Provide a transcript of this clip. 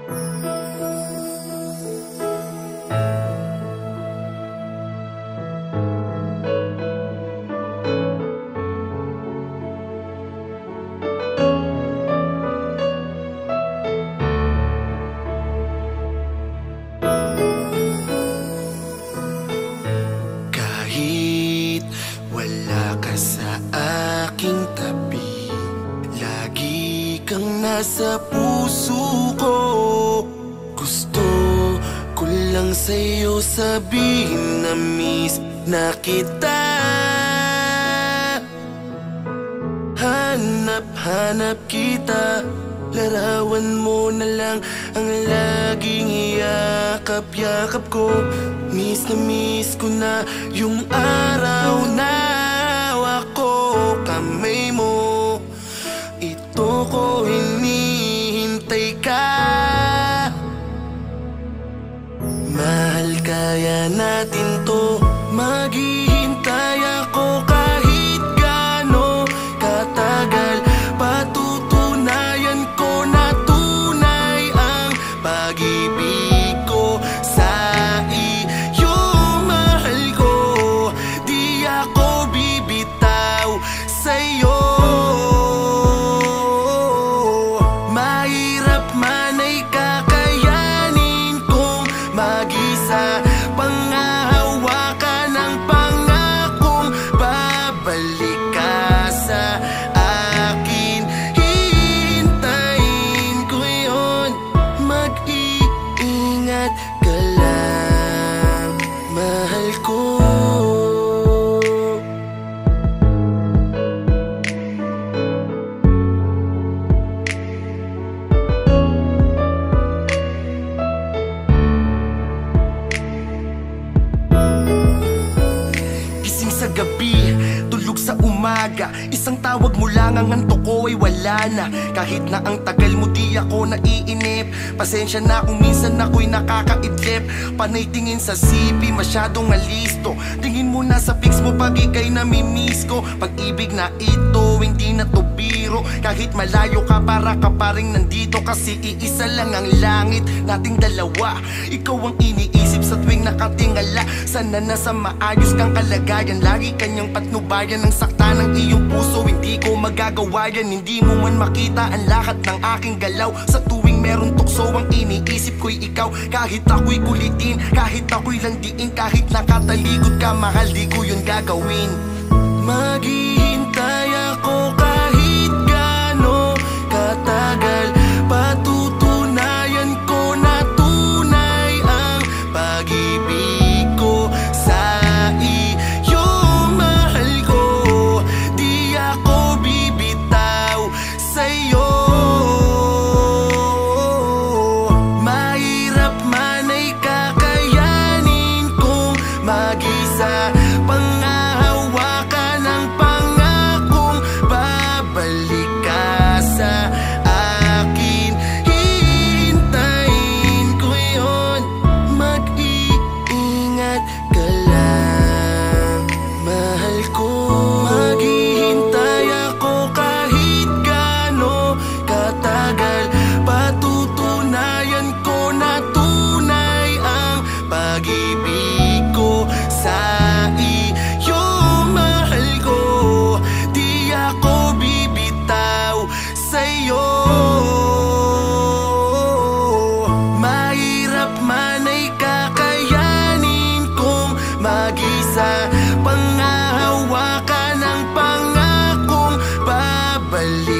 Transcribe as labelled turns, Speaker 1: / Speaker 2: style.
Speaker 1: Kahit wala ka sa aking tabi, lagi kang nasa puso ko. Gusto ko lang sa'yo sabihin na miss na kita. Hanap kita, larawan mo na lang ang laging iyakap-yakap ko. Miss na miss ko na yung araw na hawak ko kamay mo. Ito ko hinihintay ka. Mahal, kaya natin to. Maghihintay ako kahit gaano katagal. Patutunayan ko na tunay ang pag-ibig ko sa iyo. Mahal ko, di ako bibitaw sa'yo. Mahirap man ay kakayanin kong mag-isa. Panghahawakan ng pangakong babalik ka sa akin. Hihintayin ko yun. Mag-iingat ka lang, mahal ko. Gising sa gabi, tulog sa umaga, isang tawag mo lang ang antok ko ay wala na. Kahit na ang tagal mo di ako naiinip. Pasensya na kung minsan ako'y nakakaidlip. Panay tingin sa CP, masyadong alisto. Tingin mo na sa pics mo pag ika'y namimiss ko. Pag-ibig na ito, hindi na to biro. Kahit malayo ka, para ka pa rin nandito. Kasi iisa lang ang langit nating dalawa. Ikaw ang iniisip sa tuwing nakatingala. Sana nasa maayos kang kalagayan. Lagi kanyang patnubayan ng sakta ng iyong puso. Hindi ko magagawa yan, hindi mo man makita ang lahat ng aking galaw. Sa tuwing meron tukso, ang iniisip ko'y ikaw. Kahit ako'y kulitin, kahit ako'y landiin, kahit nakatalikod ka, mahal, di ko yun gagawin. Maghihintay ako kahit gaano katagal. Patutunayan ko na tunay ang pag-ibig ko sa iyo. Mahal ko, di ako bibitaw sa'yo. Mahirap man ay kakayanin kong mag-isa. Panghahawakan ng pangakong babalik ka sa akin. Hihintayin ko yun. Mag-iingat ka lang, mahal ko. Maghihintay ako kahit gaano katagal. Patutunayan ko na tunay ang pag-ibig ko sa iyo. Mahal ko, di ako bibitaw sa'yo. Mahirap man ay kakayanin kong mag-isa. Panghahawakan ng pangakong babalik